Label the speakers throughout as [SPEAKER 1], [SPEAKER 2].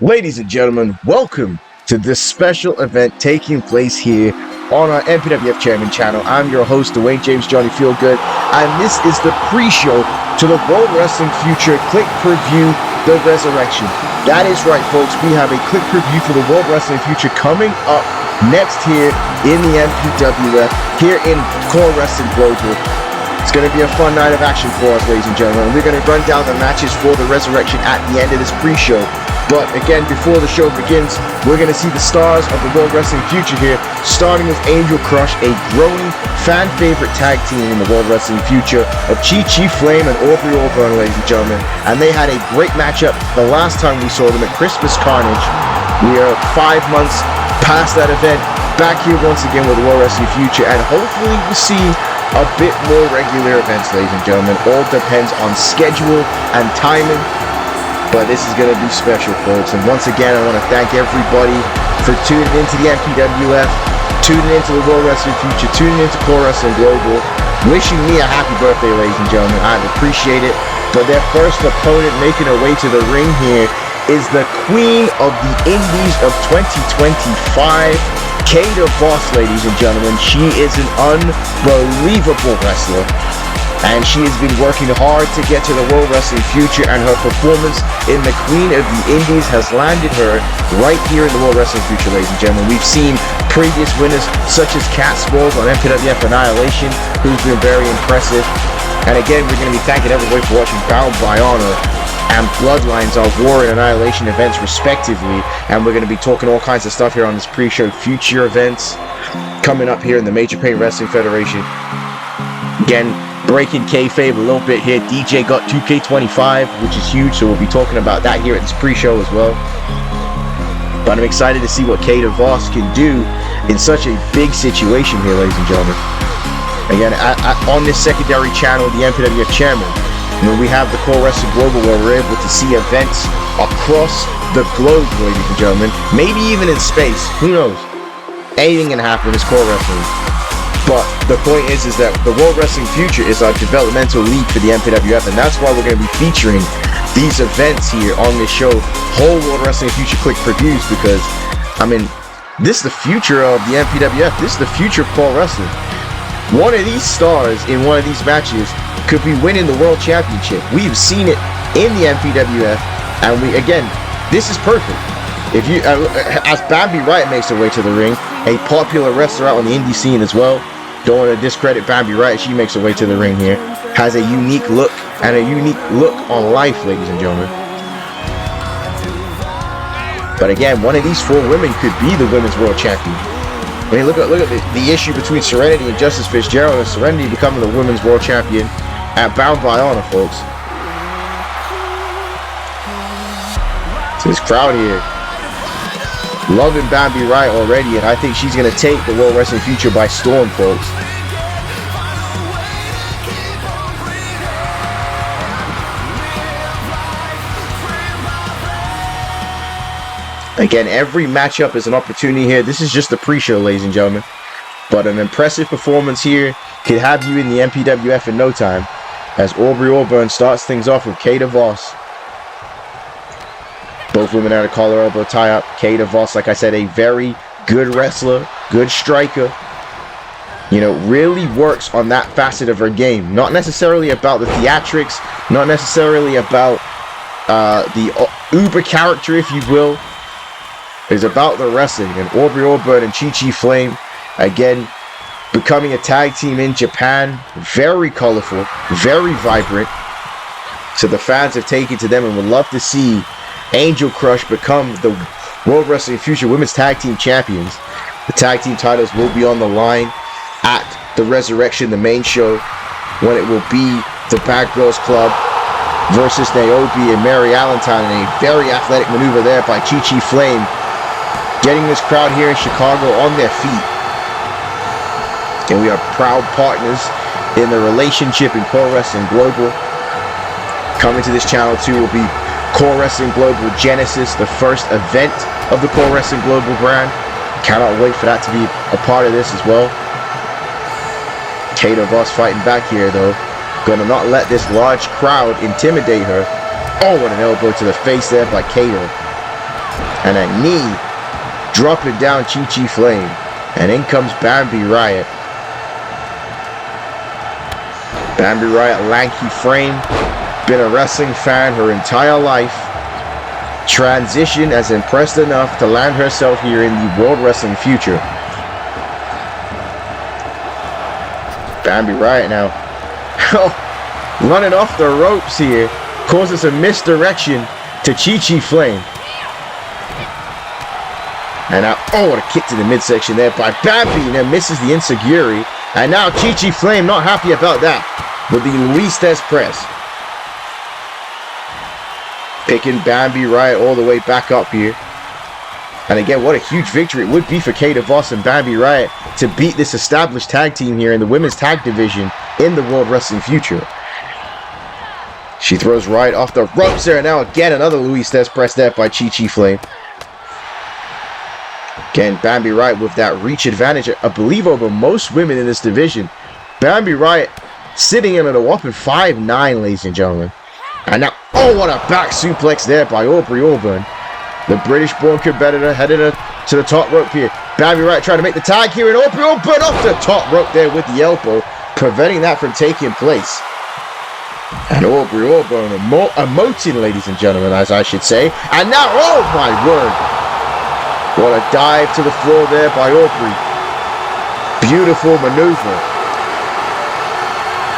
[SPEAKER 1] Ladies and gentlemen, welcome to this special event taking place here on our MPWF Chairman channel. I'm your host, Dwayne James Johnny Feelgood, and this is the pre-show to the World Wrestling Future Click Per-View The Resurrection. That is right, folks. We have a Click Per-View for the World Wrestling Future coming up next here in the MPWF, here in Core Wrestling Global. It's going to be a fun night of action for us, ladies and gentlemen. We're going to run down the matches for the Resurrection at the end of this pre-show. But again, before the show begins, we're going to see the stars of the World Wrestling Future here, starting with Angel Crush, a growing fan favorite tag team in the World Wrestling Future of Chi Flame and Aubrey Orburn, ladies and gentlemen. And they had a great matchup the last time we saw them at Christmas Carnage. We are 5 months past that event, back here once again with the World Wrestling Future, and hopefully we'll see a bit more regular events, ladies and gentlemen. All depends on schedule and timing. But this is going to be special, folks. And once again, I want to thank everybody for tuning into the MPWF, tuning into the World Wrestling Future, tuning into Core Wrestling Global, wishing me a happy birthday, ladies and gentlemen. I appreciate it. But their first opponent making her way to the ring here is the Queen of the Indies of 2025, Kata Voss, ladies and gentlemen. She is an unbelievable wrestler, and she has been working hard to get to the World Wrestling Future, and her performance in the Queen of the Indies has landed her right here in the World Wrestling Future, ladies and gentlemen. We've seen previous winners such as Cat Smalls on MPWF Annihilation, who's been very impressive. And again, we're going to be thanking everybody for watching Bound by Honor and Bloodlines, our War and Annihilation events respectively. And we're going to be talking all kinds of stuff here on this pre-show. Future events coming up here in the Major Pain Wrestling Federation. Again, breaking kayfabe a little bit here. DJ got 2K25, which is huge, so we'll be talking about that here at this pre-show as well. But I'm excited to see what Kata Voss can do in such a big situation here, ladies and gentlemen. Again, on this secondary channel, the MPWF Chairman, we have the Core Wrestling Global, where we're able to see events across the globe, ladies and gentlemen. Maybe even in space. Who knows? Anything can happen in this Core Wrestling. But the point is that the World Wrestling Future is our developmental league for the MPWF, and that's why we're going to be featuring these events here on this show, whole World Wrestling Future Click Previews, because, I mean, this is the future of the MPWF. This is the future of Core Wrestling. One of these stars in one of these matches could be winning the World Championship. We've seen it in the MPWF, and again, this is perfect. If you, as Bambi Wright makes her way to the ring, a popular wrestler out on the indie scene as well. Don't want to discredit Bambi Wright. She makes her way to the ring here. Has a unique look and a unique look on life, ladies and gentlemen. But again, one of these 4 women could be the Women's World Champion. I mean, look at the issue between Serenity and Justice Fitzgerald, and Serenity becoming the Women's World Champion at Bound by Honor, folks. So this crowd here, loving Bambi Wright already, and I think she's going to take the World Wrestling Future by storm, folks. Again, every matchup is an opportunity here. This is just the pre-show, ladies and gentlemen. But an impressive performance here could have you in the MPWF in no time, as Aubrey Orburn starts things off with Kata Voss. Both women at a collar elbow tie-up. Kata Voss, like I said, a very good wrestler, good striker. You know, really works on that facet of her game. Not necessarily about the theatrics, not necessarily about the uber character, if you will. It's about the wrestling. And Aubrey Orburn and Chi Flame, again, becoming a tag team in Japan. Very colorful, very vibrant. So the fans have taken to them and would love to see Angel Crush become the World Wrestling Future Women's Tag Team Champions. The tag team titles will be on the line at the Resurrection, the main show, when it will be the Bad Girls Club versus Niobe and Mary Allentine, and a very athletic maneuver there by Chi Flame, getting this crowd here in Chicago on their feet. And we are proud partners in the relationship in Core Wrestling Global. Coming to this channel too will be Core Wrestling Global Genesis, the first event of the Core Wrestling Global brand. Cannot wait for that to be a part of this as well. Kata Voss fighting back here though. Gonna not let this large crowd intimidate her. Oh, what an elbow to the face there by Kata. And a knee dropping down Chi Flame. And in comes Bambi Riot. Bambi Riot, lanky frame. Been a wrestling fan her entire life. Transition has impressed enough to land herself here in the World Wrestling Future. Bambi Riot now. Running off the ropes here. Causes a misdirection to Chi Flame. And now, oh, what a kick to the midsection there by Bambi. And then misses the Inseguri. And now Chi Flame not happy about that with the Luis Des Press. Picking Bambi Riot all the way back up here. And again, what a huge victory it would be for Kay DeVos and Bambi Riot to beat this established tag team here in the women's tag division in the World Wrestling Future. She throws Riot off the ropes there. And now again, another Luis Des Press there by Chi Flame. Again, Bambi Riot with that reach advantage, I believe, over most women in this division. Bambi Riot sitting in at a whopping 5'9", ladies and gentlemen. And now, oh, what a back suplex there by Aubrey Auburn. The British-born competitor headed to the top rope here. Bambi Riot trying to make the tag here, and Aubrey Auburn off the top rope there with the elbow, preventing that from taking place. And Aubrey Auburn emoting, ladies and gentlemen, as I should say. And now, oh my word. What a dive to the floor there by Aubrey. Beautiful maneuver.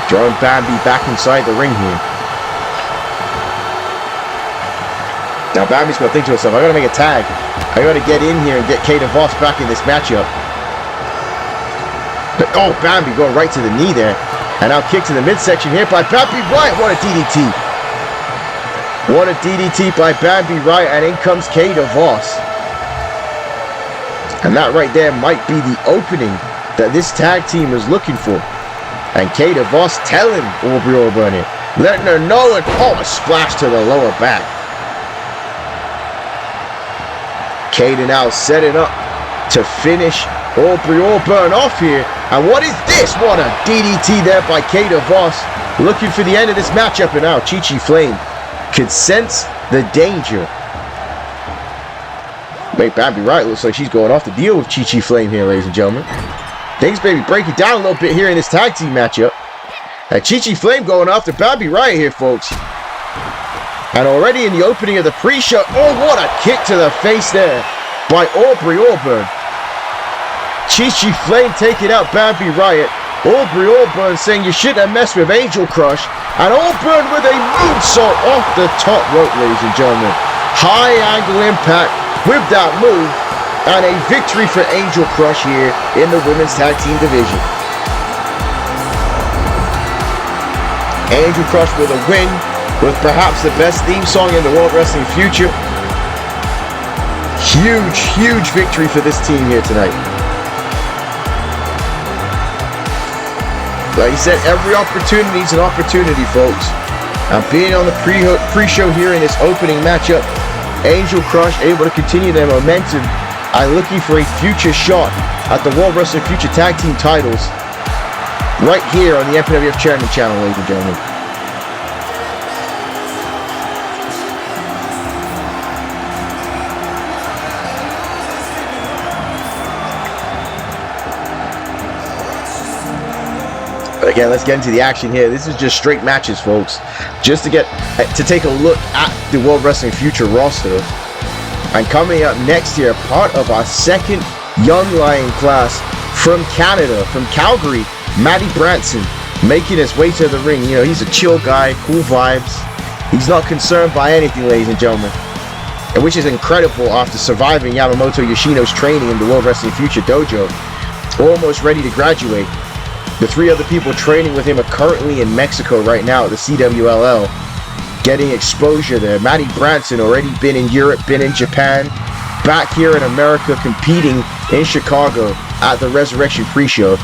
[SPEAKER 1] Drawing Bambi back inside the ring here. Now Bambi's going to think to herself, I got to make a tag. I got to get in here and get Kay DeVos back in this matchup. But, oh, Bambi going right to the knee there. And now kick to the midsection here by Bambi Riot. What a DDT. What a DDT by Bambi Riot. And in comes Kay DeVos. And that right there might be the opening that this tag team is looking for. And Kay DeVos telling Aubrey Auburn it. Letting her know it. Oh, a splash to the lower back. Kay now setting up to finish Aubrey Auburn off here. And what is this? What a DDT there by Kay DeVos. Looking for the end of this matchup. And now Chi Flame could sense the danger. Make Bambi Riot looks like she's going off to deal with Chi Flame here, ladies and gentlemen. Things maybe breaking down a little bit here in this tag team matchup. And Chi Flame going after Bambi Riot here, folks. And already in the opening of the pre-show, oh, what a kick to the face there by Aubrey Auburn. Chi Flame taking out Bambi Riot. Aubrey Auburn saying you shouldn't have messed with Angel Crush. And Auburn with a moonsault off the top rope, ladies and gentlemen. High angle impact with that move, and a victory for Angel Crush here in the women's tag team division. Angel Crush with a win, with perhaps the best theme song in the World Wrestling Future. Huge, huge victory for this team here tonight. Like I said, every opportunity is an opportunity, folks. And being on the pre-show here in this opening matchup, Angel Crush able to continue their momentum and looking for a future shot at the World Wrestling Future Tag Team titles right here on the MPWF Chairman channel, ladies and gentlemen. But again, let's get into the action here. This is just straight matches, folks. Just to take a look at the World Wrestling Future roster. And coming up next year, part of our second Young Lion class from Canada, from Calgary, Matty Branson, making his way to the ring. You know, he's a chill guy, cool vibes. He's not concerned by anything, ladies and gentlemen. And which is incredible after surviving Yamamoto Yoshino's training in the World Wrestling Future Dojo. Almost ready to graduate. The three other people training with him are currently in Mexico right now at the CWLL, getting exposure there. Matty Branson already been in Europe, been in Japan, back here in America competing in Chicago at the Resurrection Preshow.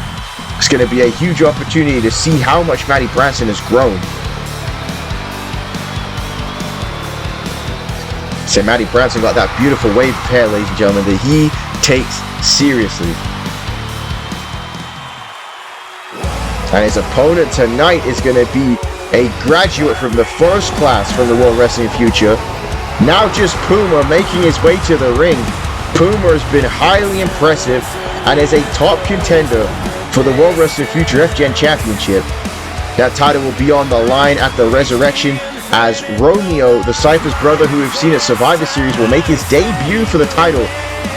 [SPEAKER 1] It's going to be a huge opportunity to see how much Matty Branson has grown. So Matty Branson got that beautiful wave of hair, ladies and gentlemen, that he takes seriously. And his opponent tonight is going to be a graduate from the first class from the World Wrestling Future, Now just Puma making his way to the ring. Puma has been highly impressive and is a top contender for the World Wrestling Future FGen Championship. That title will be on the line at the Resurrection as Romeo, the Cypher's brother who we've seen at Survivor Series, will make his debut for the title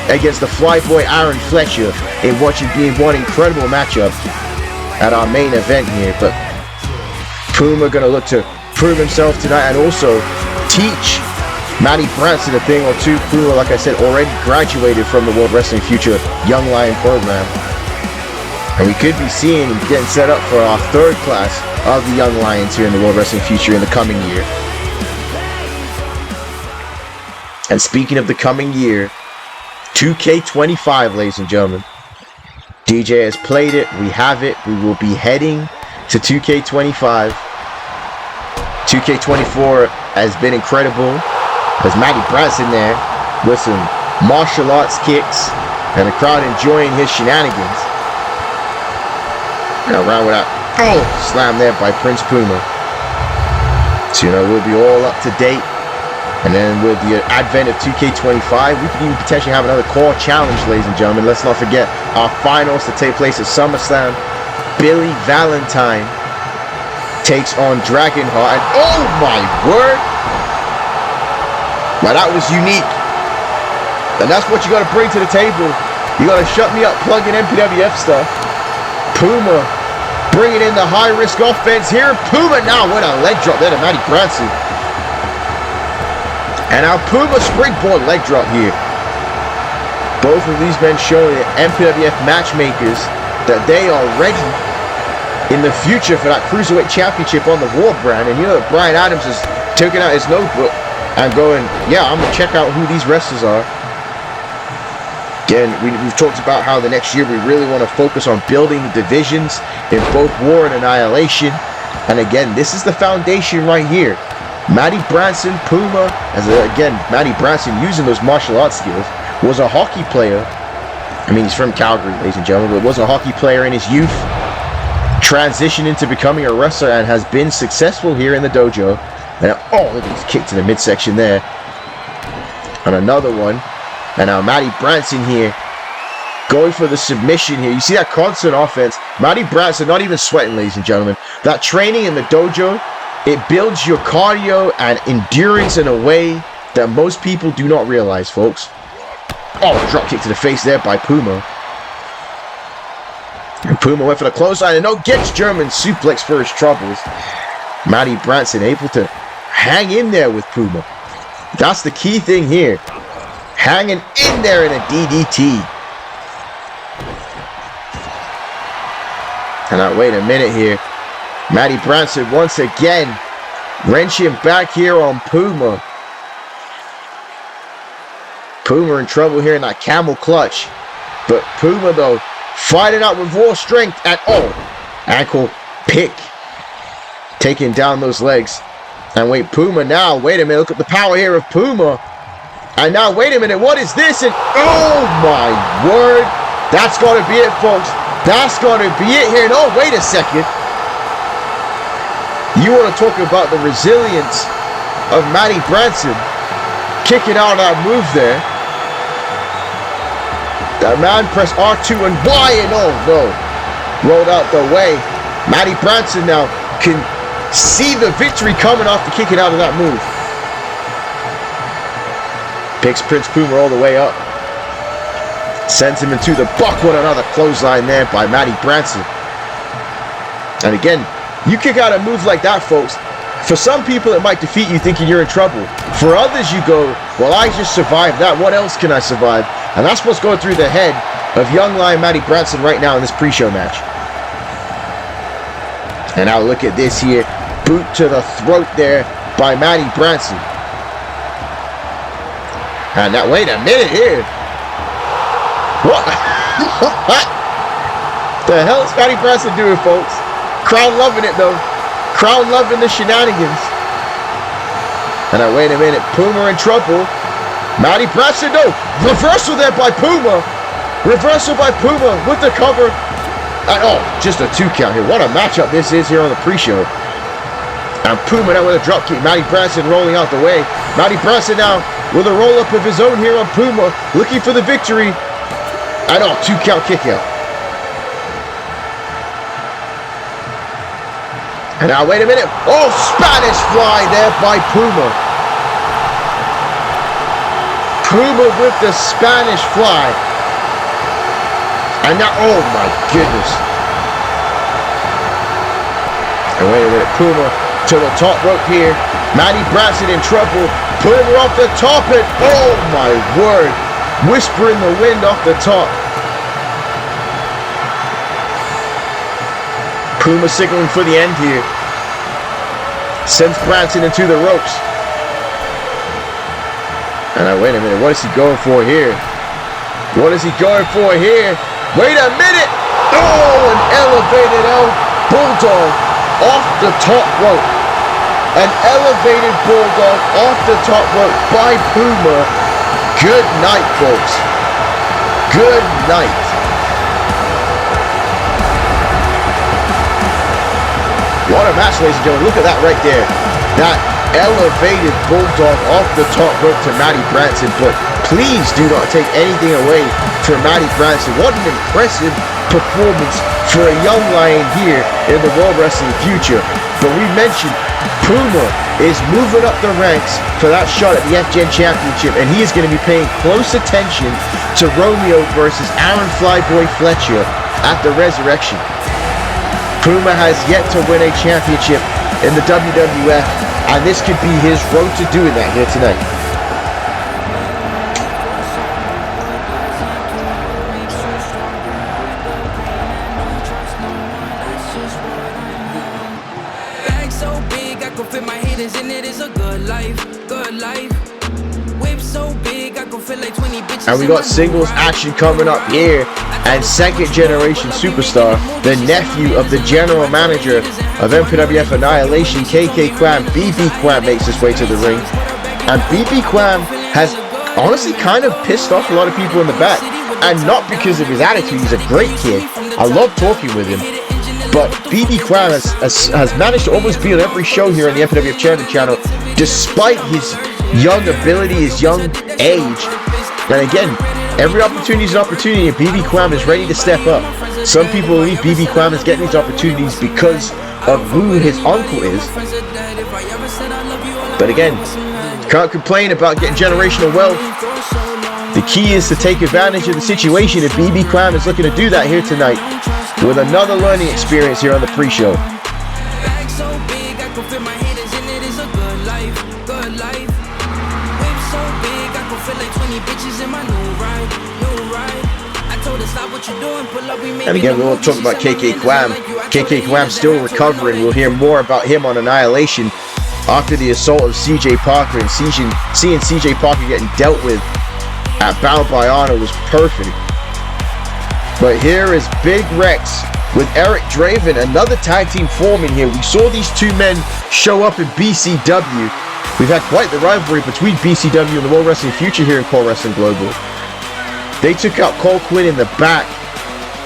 [SPEAKER 1] against the Flyboy Aaron Fletcher in what should be one incredible matchup at our main event here. But Puma gonna look to prove himself tonight and also teach Matty Branson a thing or two. Puma, like I said, already graduated from the World Wrestling Future Young Lion program. And we could be seeing and getting set up for our third class of the Young Lions here in the World Wrestling Future in the coming year. And speaking of the coming year, 2K25, ladies and gentlemen. DJ has played it. We have it. We will be heading to 2K25. 2K24 has been incredible. There's Matty Branson there with some martial arts kicks and the crowd enjoying his shenanigans. And around with that slam there by Prince Puma. So, we'll be all up to date. And then with the advent of 2K25, we could even potentially have another core challenge, ladies and gentlemen. Let's not forget our finals to take place at SummerSlam. Billy Valentine takes on Dragonheart. And oh my word! Well, that was unique. And that's what you got to bring to the table. You got to shut me up plugging MPWF stuff. Puma bringing in the high-risk offense here. Puma now with a leg drop there to Matty Branson. And now Puma springboard leg drop here. Both of these men showing the MPWF matchmakers that they are ready in the future for that Cruiserweight Championship on the War brand. And Brian Adams has taken out his notebook and going, yeah, I'm going to check out who these wrestlers are. Again, we've talked about how the next year we really want to focus on building the divisions in both War and Annihilation. And again, this is the foundation right here. Matty Branson, Puma, again, Matty Branson using those martial arts skills, was a hockey player. I mean, he's from Calgary, ladies and gentlemen, but was a hockey player in his youth. Transitioned into becoming a wrestler and has been successful here in the dojo. And look at this kick to the midsection there. And another one. And now Matty Branson here going for the submission here. You see that constant offense. Matty Branson not even sweating, ladies and gentlemen. That training in the dojo, it builds your cardio and endurance in a way that most people do not realize, folks. Drop kick to the face there by Puma. And Puma went for the clothesline and gets German suplex for his troubles. Matty Branson able to hang in there with Puma. That's the key thing here. Hanging in there in a DDT. And now wait a minute here. Matty Branson once again wrenching back here on Puma. Puma in trouble here in that camel clutch. But Puma though fighting out with raw strength and ankle pick. Taking down those legs. And wait, Puma now. Wait a minute. Look at the power here of Puma. And now, wait a minute. What is this? And oh my word. That's got to be it, folks. That's got to be it here. And wait a second. You want to talk about the resilience of Matty Branson kicking out of that move there. That man pressed R2 and Y and rolled out the way. Matty Branson now can see the victory coming off the kicking out of that move. Picks Prince Puma all the way up. Sends him into the buck with another clothesline there by Matty Branson. And again, you kick out a move like that, folks. For some people, it might defeat you thinking you're in trouble. For others, you go, well, I just survived that. What else can I survive? And that's what's going through the head of young lion Matty Branson right now in this pre-show match. And now look at this here. Boot to the throat there by Matty Branson. And now, wait a minute here. What? What the hell is Matty Branson doing, folks? Crowd loving it, though. Crowd loving the shenanigans. And now, wait a minute. Puma in trouble. Matty Branson, reversal there by Puma. Reversal by Puma with the cover. And just a 2 count here. What a matchup this is here on the pre-show. And Puma now with a drop kick. Matty Branson rolling out the way. Matty Branson now with a roll up of his own here on Puma, looking for the victory. And 2 count kick out. And now wait a minute. Oh, Spanish fly there by Puma. Puma with the Spanish fly. And now, oh my goodness. And wait a minute, Puma to the top rope here. Matty Branson in trouble. Puma off the top and oh my word. Whisper in the wind off the top. Puma signaling for the end here. Sends Branson into the ropes. And now wait a minute, what is he going for here? What is he going for here? Wait a minute! Oh, an elevated bulldog off the top rope. An elevated bulldog off the top rope by Puma. Good night, folks. Good night. What a match, ladies and gentlemen. Look at that right there. That elevated bulldog off the top rope to Matty Branson. But please do not take anything away from Matty Branson. What an impressive performance for a young lion here in the World Wrestling future. But we mentioned Puma is moving up the ranks for that shot at the FGen Championship, and he is going to be paying close attention to Romeo versus Aaron Flyboy Fletcher at the Resurrection. Puma has yet to win a championship in the WWF, and this could be his road to doing that here tonight. And we got singles action coming up here, and second generation superstar, the nephew of the general manager of MPWF Annihilation, KK Quam, BB Quam, makes his way to the ring. And BB Quam has honestly kind of pissed off a lot of people in the back, and not because of his attitude. He's a great kid. I love talking with him. But BB Quam has managed to almost be on every show here on the MPWF Champion channel, despite his young ability, his young age. And again, every opportunity is an opportunity, and BB Quam is ready to step up. Some people believe BB Quam is getting these opportunities because of who his uncle is. But again, can't complain about getting generational wealth. The key is to take advantage of the situation, and BB Quam is looking to do that here tonight with another learning experience here on the pre-show. And again, we won't talk about KK Quam. KK Quam still recovering. We'll hear more about him on Annihilation after the assault of CJ Parker, and seeing CJ Parker getting dealt with at Bound by Honor was perfect. But here is Big Rex with Eric Draven, another tag team forming here. We saw these two men show up in BCW. We've had quite the rivalry between BCW and the World Wrestling Future here in Core Wrestling Global. They took out Cole Quinn in the back.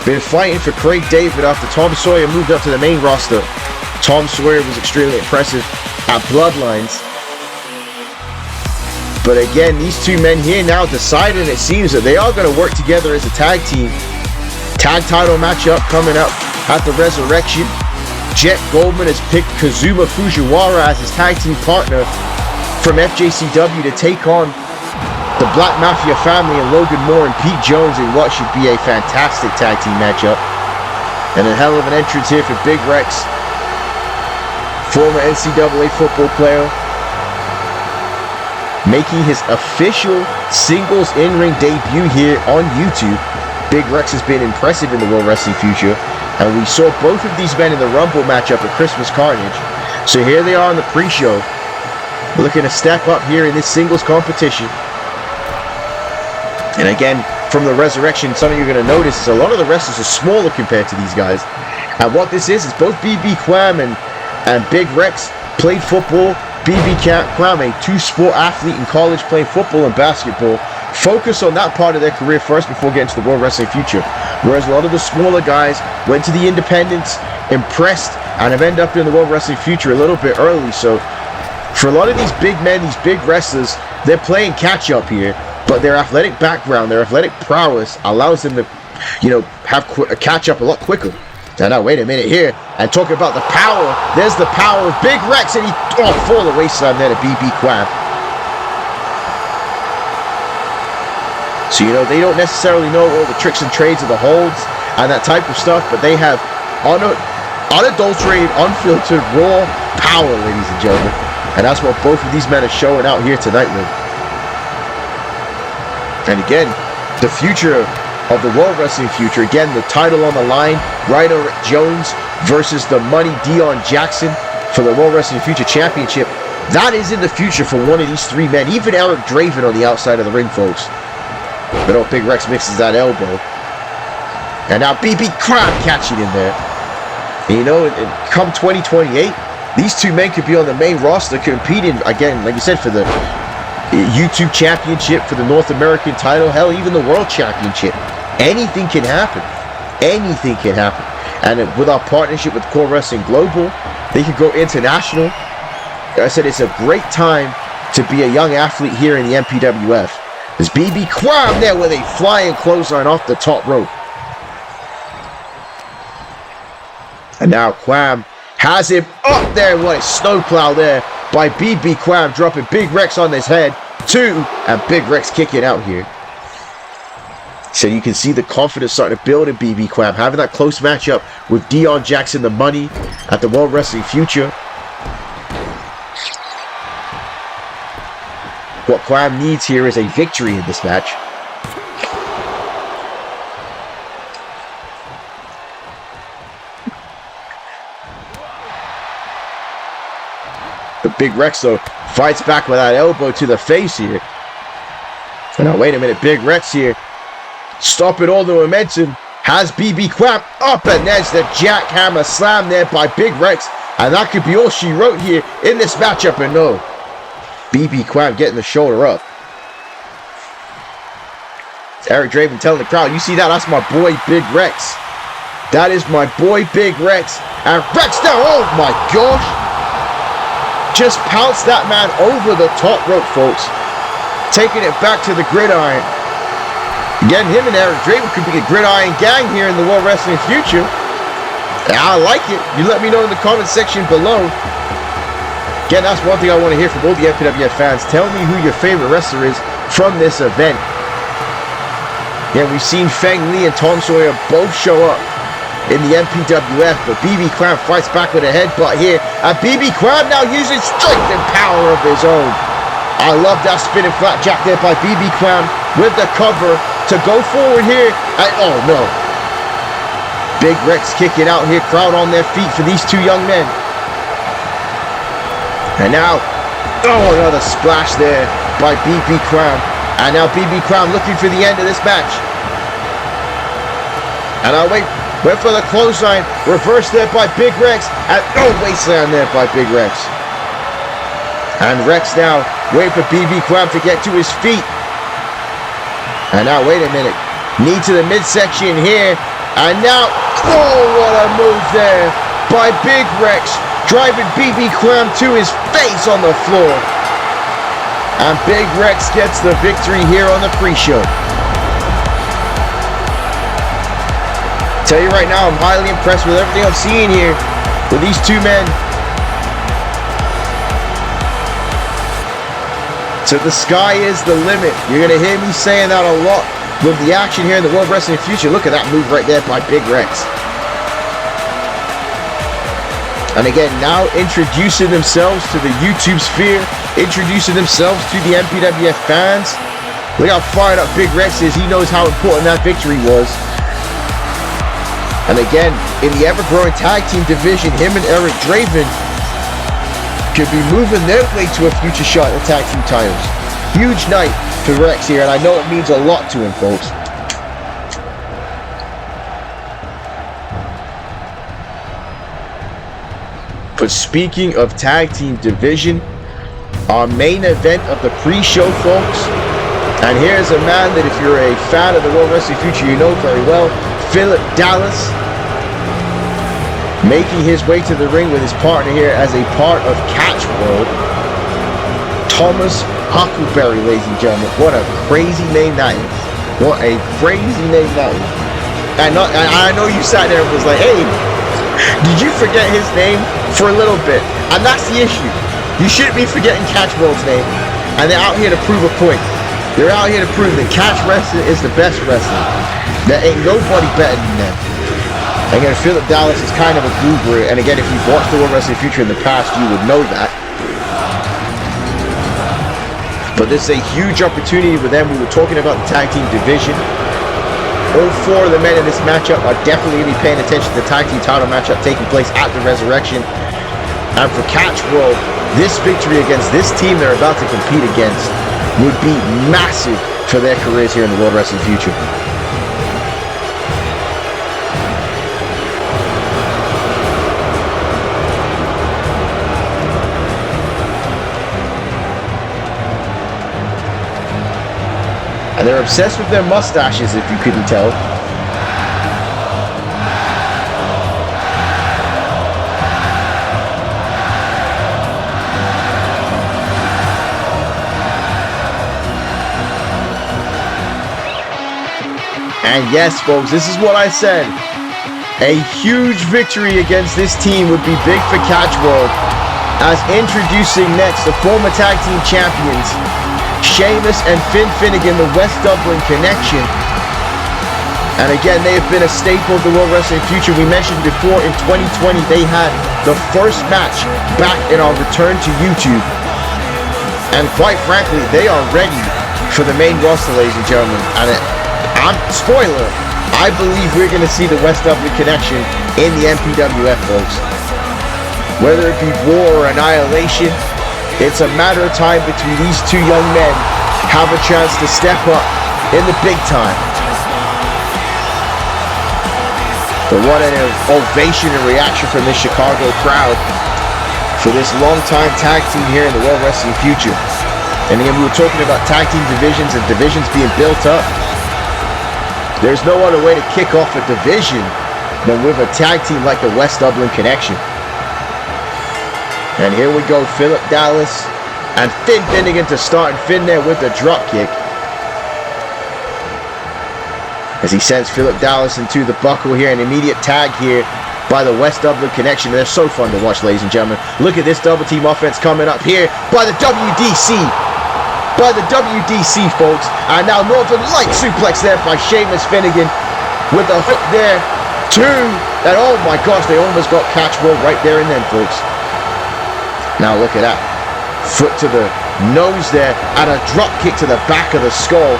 [SPEAKER 1] Been fighting for Craig David after Tom Sawyer moved up to the main roster. Tom Sawyer was extremely impressive at Bloodlines. But again, these two men here now deciding, it seems, that they are going to work together as a tag team. Tag title matchup coming up at the Resurrection. Jet Goldman has picked Kazuma Fujiwara as his tag team partner from FJCW to take on the Black Mafia family and Logan Moore and Pete Jones in what should be a fantastic tag team matchup. And a hell of an entrance here for Big Rex, former NCAA football player, making his official singles in-ring debut here on YouTube. Big Rex has been impressive in the World Wrestling Future, and we saw both of these men in the Rumble matchup at Christmas Carnage. So here they are in the pre-show, looking to step up here in this singles competition. And again, from the Resurrection, something you're going to notice is a lot of the wrestlers are smaller compared to these guys. And what this is both BB Quam and Big Rex played football. BB Quam, a two-sport athlete in college, playing football and basketball. Focus on that part of their career first before getting to the World Wrestling Future. Whereas a lot of the smaller guys went to the independents, impressed and have ended up in the World Wrestling Future a little bit early. So for a lot of these big men, these big wrestlers, they're playing catch up here, but their athletic background, their athletic prowess allows them to, you know, have catch up a lot quicker. Now, wait a minute here, and talk about the power. There's the power of Big Rex, and he fall the waistline there to BB Quam. So, you know, they don't necessarily know all the tricks and trades of the holds and that type of stuff, but they have unadulterated, unfiltered, raw power, ladies and gentlemen. And that's what both of these men are showing out here tonight with. And again, the future of the World Wrestling Future, again, the title on the line, Ryder Jones versus the Money Dion Jackson for the World Wrestling Future Championship. That is in the future for one of these three men, even Eric Draven on the outside of the ring, folks. But oh, Big Rex mixes that elbow. And now BB Crab catching in there. And you know, come 2028, these two men could be on the main roster competing, again, like you said, for the YouTube Championship, for the North American title, hell, even the World Championship. Anything can happen. Anything can happen. And with our partnership with Core Wrestling Global, they could go international. Like I said, it's a great time to be a young athlete here in the MPWF. There's BB Quam there with a flying clothesline off the top rope. And now Quam has him up there. What a snowplow there by BB Quam, dropping Big Rex on his head. 2, and Big Rex kicking out here. So you can see the confidence starting to build in BB Quam, having that close matchup with Dion Jackson, the Money, at the World Wrestling Future. What Quam needs here is a victory in this match. The Big Rex, though, fights back with that elbow to the face here. And now, wait a minute, Big Rex here, stopping all the momentum, has BB Quam up, and there's the jackhammer slam there by Big Rex. And that could be all she wrote here in this matchup, and no. BB Quam getting the shoulder up. It's Eric Draven telling the crowd, you see that? That's my boy Big Rex. That is my boy Big Rex. And Rex down, oh my gosh. Just pounced that man over the top rope, folks. Taking it back to the gridiron. Again, him and Eric Draven could be a gridiron gang here in the World Wrestling Future. I like it. You let me know in the comment section below. Again, that's one thing I want to hear from all the MPWF fans. Tell me who your favorite wrestler is from this event. Yeah, we've seen Feng Li and Tom Sawyer both show up in the MPWF, but BB Quam fights back with a headbutt here. And BB Quam now using strength and power of his own. I love that spinning flapjack there by BB Quam with the cover to go forward here. And oh no. Big Rex kicking out here, crowd on their feet for these two young men. And now, oh, another splash there by BB Quam. And now BB Quam looking for the end of this match. And I went for the clothesline, reversed there by Big Rex, and oh, waistline there by Big Rex. And Rex now waiting for BB Quam to get to his feet. And now, wait a minute, knee to the midsection here. And now, oh, what a move there by Big Rex, driving BB Quam to his face on the floor. And Big Rex gets the victory here on the pre-show. Tell you right now, I'm highly impressed with everything I'm seeing here with these two men. So the sky is the limit. You're going to hear me saying that a lot with the action here in the World Wrestling Future. Look at that move right there by Big Rex. And again, now introducing themselves to the YouTube sphere, introducing themselves to the MPWF fans. Look how fired up Big Rex is. He knows how important that victory was. And again, in the ever-growing tag team division, him and Eric Draven could be moving their way to a future shot at the tag team titles. Huge night for Rex here, and I know it means a lot to him, folks. But speaking of tag team division, our main event of the pre-show, folks, and here's a man that if you're a fan of the World Wrestling Future, you know very well, Philip Dallas. Making his way to the ring with his partner here as a part of Catch World, Thomas Huckleberry, ladies and gentlemen. What a crazy name that is. What a crazy name that is. And I know you sat there and was like, hey, did you forget his name for a little bit? And that's the issue. You shouldn't be forgetting Catch World's name. And they're out here to prove a point. They're out here to prove that Catch Wrestling is the best wrestling. There ain't nobody better than them. Again, Philip Dallas is kind of a goober, and again, if you've watched the World Wrestling Future in the past, you would know that. But this is a huge opportunity with them. We were talking about the tag team division. All four of the men in this matchup are definitely going to be paying attention to the tag team title matchup taking place at the Resurrection. And for Catch World, this victory against this team they're about to compete against would be massive for their careers here in the World Wrestling Future. And they're obsessed with their mustaches, if you couldn't tell. And yes, folks, this is what I said. A huge victory against this team would be big for Catch World. As introducing next the former tag team champions, Sheamus and Finn Finnegan, the West Dublin Connection. And again, they have been a staple of the World Wrestling Future. We mentioned before, in 2020, they had the first match back in our return to YouTube. And quite frankly, they are ready for the main roster, ladies and gentlemen. And spoiler, I believe we're going to see the West Dublin Connection in the MPWF, folks. Whether it be War or Annihilation, it's a matter of time between these two young men have a chance to step up in the big time. But what an ovation and reaction from this Chicago crowd for this long-time tag team here in the World Wrestling Future. And again, we were talking about tag team divisions and divisions being built up. There's no other way to kick off a division than with a tag team like the West Dublin Connection. And here we go, Philip Dallas and Finn Finnegan to start, and Finn there with the drop kick. As he sends Philip Dallas into the buckle here, an immediate tag here by the West Dublin Connection. They're so fun to watch, ladies and gentlemen. Look at this double team offense coming up here by the WDC. By the WDC, folks. And now Northern Light suplex there by Sheamus Finnegan with a hook there. Two. And oh my gosh, they almost got Catch World right there and then, folks. Now look at that. Foot to the nose there and a drop kick to the back of the skull.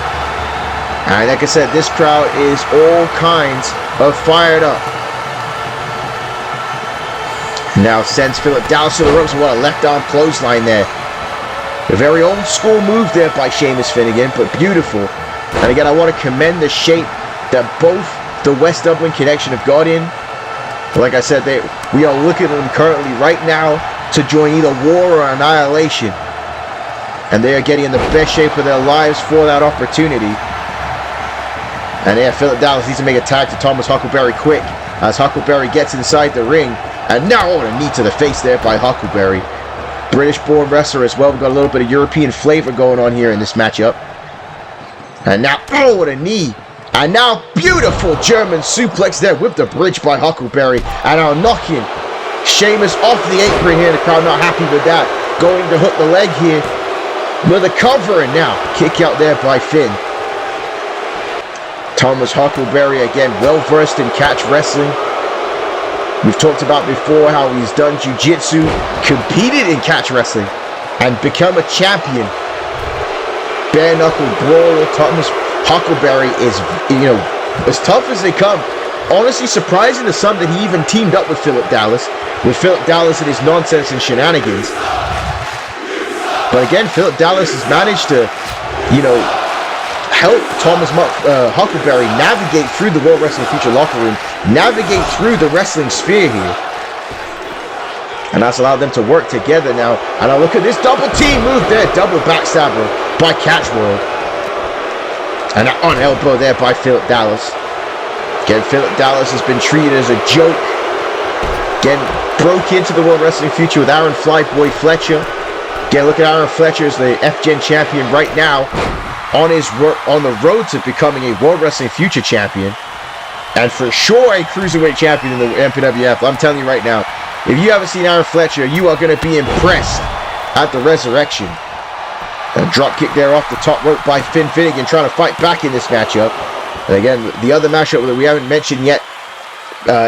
[SPEAKER 1] And like I said, this crowd is all kinds of fired up. Now sends Philip Dallas to the ropes. What a left arm clothesline there. A very old school move there by Sheamus Finnegan, but beautiful. And again, I want to commend the shape that both the West Dublin Connection have got in. Like I said, we are looking at them currently right now to join either War or Annihilation. And they are getting in the best shape of their lives for that opportunity. And yeah, Philip Dallas needs to make a tag to Thomas Huckleberry quick as Huckleberry gets inside the ring. And now, oh, a knee to the face there by Huckleberry. British-born wrestler as well. We've got a little bit of European flavor going on here in this matchup. And now, oh, what a knee. And now, beautiful German suplex there with the bridge by Huckleberry. And now knocking Sheamus off the apron here. The crowd not happy with that. Going to hook the leg here with a cover. And now, kick out there by Finn. Thomas Huckleberry, again, well-versed in catch wrestling. We've talked about before how he's done jiu-jitsu, competed in catch wrestling, and become a champion. Bare-knuckle brawler Thomas Huckleberry is, as tough as they come. Honestly, surprising to some that he even teamed up with Philip Dallas and his nonsense and shenanigans. But again, Philip Dallas has managed to, help Thomas Huckleberry navigate through the World Wrestling Future locker room, navigate through the wrestling sphere here. And that's allowed them to work together now. And now look at this double team move there, double backstabber by Catch World. And on elbow there by Philip Dallas. Again, Philip Dallas has been treated as a joke Again, broke into the World Wrestling future with Aaron Flyboy Fletcher. Again, look at Aaron Fletcher as the F-Gen champion right now, on the road to becoming a World Wrestling future champion. And for sure a Cruiserweight champion in the MPWF. I'm telling you right now, if you haven't seen Aaron Fletcher, you are going to be impressed at the Resurrection. A drop kick there off the top rope by Finn Finnegan, trying to fight back in this matchup. And again, the other matchup that we haven't mentioned yet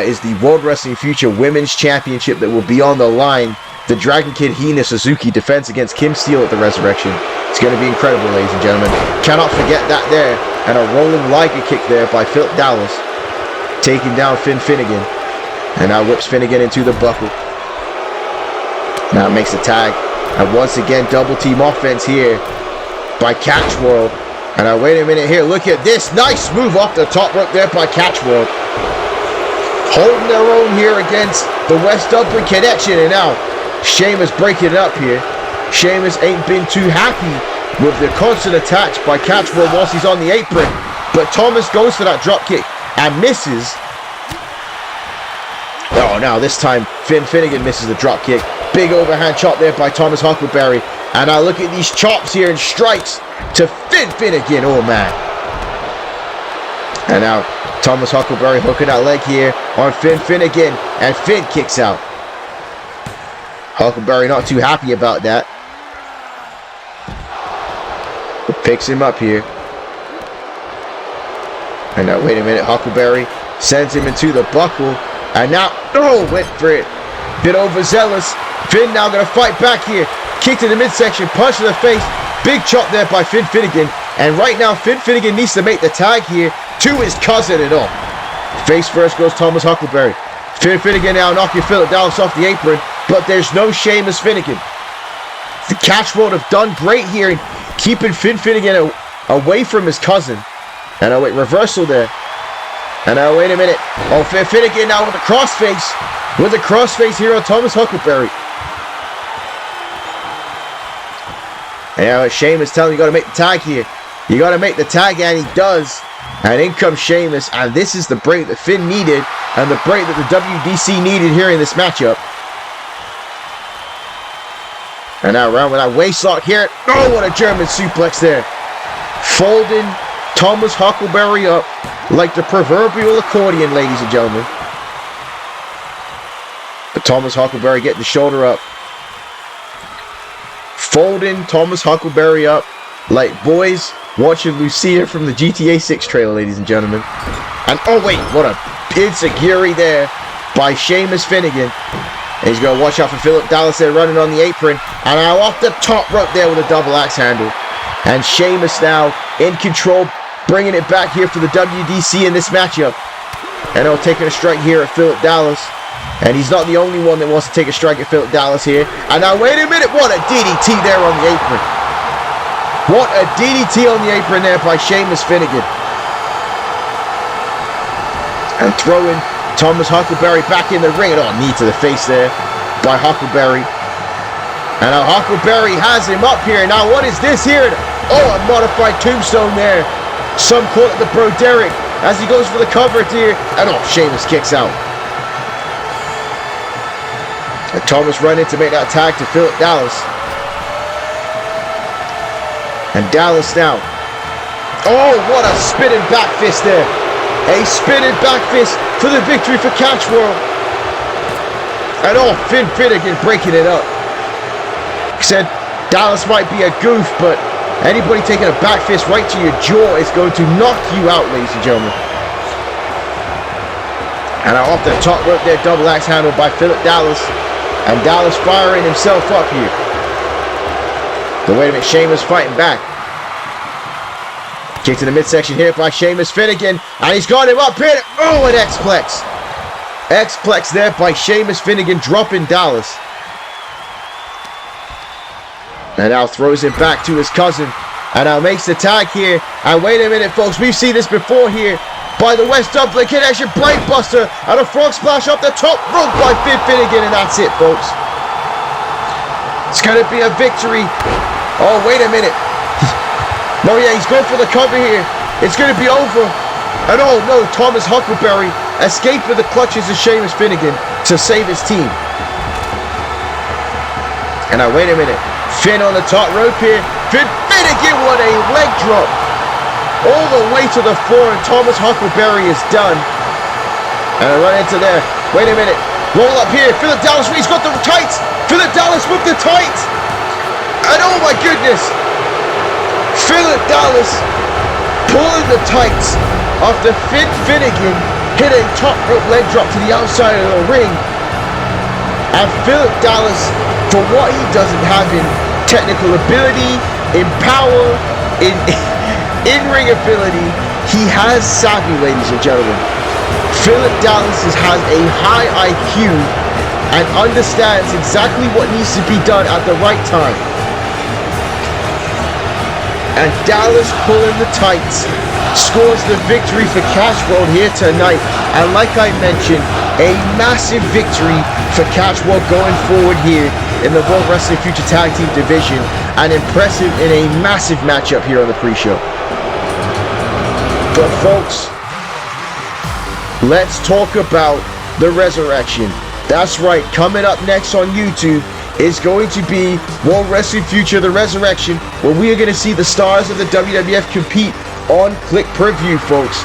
[SPEAKER 1] is the World Wrestling Future Women's Championship that will be on the line. The Dragon Kid Hina Suzuki defense against Kim Steele at the Resurrection. It's going to be incredible, ladies and gentlemen. Cannot forget that there. And a rolling Liger kick there by Philip Dallas, taking down Finn Finnegan. And now whips Finnegan into the buckle. Now makes a tag. And once again, double team offense here by Catchworld. And now wait a minute here. Look at this. Nice move off the top rope there by Catchworld. Holding their own here against the West Dublin Connection. And now Sheamus breaking it up here. Sheamus ain't been too happy with the constant attacks by Catchworld whilst he's on the apron. But Thomas goes for that drop kick and misses. Oh, now this time Finn Finnegan misses the drop kick. Big overhand chop there by Thomas Huckleberry. And now look at these chops here and strikes to Finn Finnegan. Oh, man. And now Thomas Huckleberry hooking that leg here on Finn Finnegan. And Finn kicks out. Huckleberry not too happy about that. Picks him up here. And now wait a minute. Huckleberry sends him into the buckle. And now, went for it. Bit overzealous. Finn now going to fight back here. Kick to the midsection. Punch to the face. Big chop there by Finn Finnegan. And right now, Finn Finnegan needs to make the tag here to his cousin and all. Face first goes Thomas Huckleberry. Finn Finnegan now knocking Philip Dallas off the apron. But there's no Sheamus Finnegan. The Catchworld have done great here in keeping Finn Finnegan away from his cousin. And wait, reversal there. And now wait a minute. Oh, Finn Finnegan now with a crossface. With a crossface here on Thomas Huckleberry. And now Sheamus telling him you got to make the tag here. You got to make the tag, and he does. And in comes Sheamus. And this is the break that Finn needed. And the break that the WDC needed here in this matchup. And now around with that waistlock here. Oh, what a German suplex there. Folding Thomas Huckleberry up like the proverbial accordion, ladies and gentlemen. But Thomas Huckleberry getting the shoulder up. Folding Thomas Huckleberry up like boys watching Lucia from the GTA 6 trailer, ladies and gentlemen. And oh wait, what a enziguri there by Sheamus Finnegan. And he's going to watch out for Philip Dallas there running on the apron. And now off the top rope there with a double axe handle. And Sheamus now in control, bringing it back here for the WDC in this matchup. And he'll taking a strike here at Philip Dallas. And he's not the only one that wants to take a strike at Philip Dallas here. And now wait a minute, what a DDT there on the apron. What a DDT on the apron there by Sheamus Finnegan. And throwing Thomas Huckleberry back in the ring. Oh, knee to the face there by Huckleberry. And now Huckleberry has him up here. Now what is this here? Oh, a modified tombstone there. Some call it the Broderick as he goes for the cover here. And oh, Sheamus kicks out. And Thomas running to make that tag to Philip Dallas. And Dallas now. Oh, what a spinning back fist there. A spinning back fist for the victory for Catchworld. And oh, Finn Finnegan breaking it up. He said Dallas might be a goof, but anybody taking a back fist right to your jaw is going to knock you out, ladies and gentlemen. And off the top rope there, double axe handle by Philip Dallas. And Dallas firing himself up here. But wait a minute, Sheamus fighting back. Kick to the midsection here by Sheamus Finnegan. And he's got him up here. Oh, an X-Plex. X-Plex there by Sheamus Finnegan, dropping Dallas. And now throws him back to his cousin. And now makes the tag here. And wait a minute, folks. We've seen this before here by the West Dublin Connection. Brainbuster. And a frog splash off the top rope by Finn Finnegan. And that's it, folks. It's going to be a victory. Oh, wait a minute. No, yeah, he's going for the cover here. It's going to be over. And oh, no, Thomas Huckleberry escaping the clutches of Sheamus Finnegan to save his team. And now, wait a minute. Finn on the top rope here. Finnegan, what a leg drop. All the way to the floor, and Thomas Huckleberry is done. And I run into there. Wait a minute. Roll up here. Philip Dallas, he's got the tights. Philip Dallas with the tights. And oh my goodness. Philip Dallas pulling the tights after Finnegan hit a top rope leg drop to the outside of the ring. And Philip Dallas, for what he doesn't have in technical ability, in power, in in-ring ability, he has savvy, ladies and gentlemen. Philip Dallas has a high IQ and understands exactly what needs to be done at the right time. And Dallas, pulling the tights, scores the victory for Cash World here tonight. And like I mentioned, a massive victory for Cash World going forward here in the World Wrestling Future Tag Team Division, and impressive in a massive matchup here on the pre-show. But folks, let's talk about the Resurrection. That's right, coming up next on YouTube is going to be World Wrestling Future The Resurrection, where we are going to see the stars of the WWF compete on Click Per View, folks.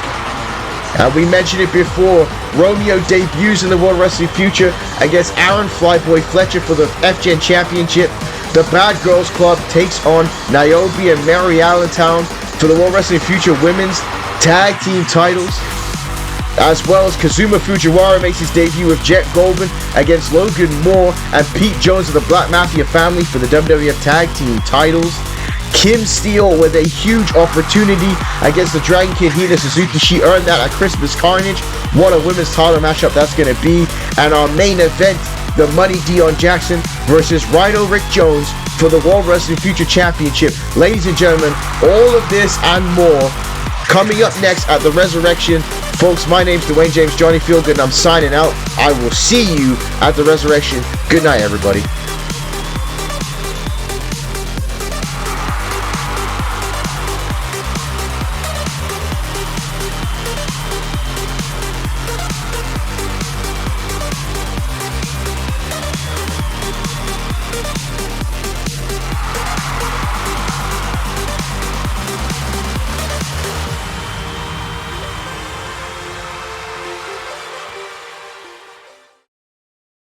[SPEAKER 1] And we mentioned it before, Romeo debuts in the World Wrestling Future against Aaron Flyboy Fletcher for the FGen Championship. The Bad Girls Club takes on Niobe and Mary Allentown for the World Wrestling Future Women's Tag Team titles. As well as Kazuma Fujiwara makes his debut with Jet Goldman against Logan Moore and Pete Jones of the Black Mafia family for the WWF Tag Team titles. Kim Steele with a huge opportunity against the Dragon Kid Hina Suzuki. She earned that at Christmas Carnage. What a women's title matchup that's going to be. And our main event, the Money Dion Jackson versus Rhino Rick Jones for the World Wrestling Future Championship. Ladies and gentlemen, all of this and more coming up next at the Resurrection. Folks, my name's Dwayne James Johnny Feelgood, and I'm signing out. I will see you at the Resurrection. Good night, everybody.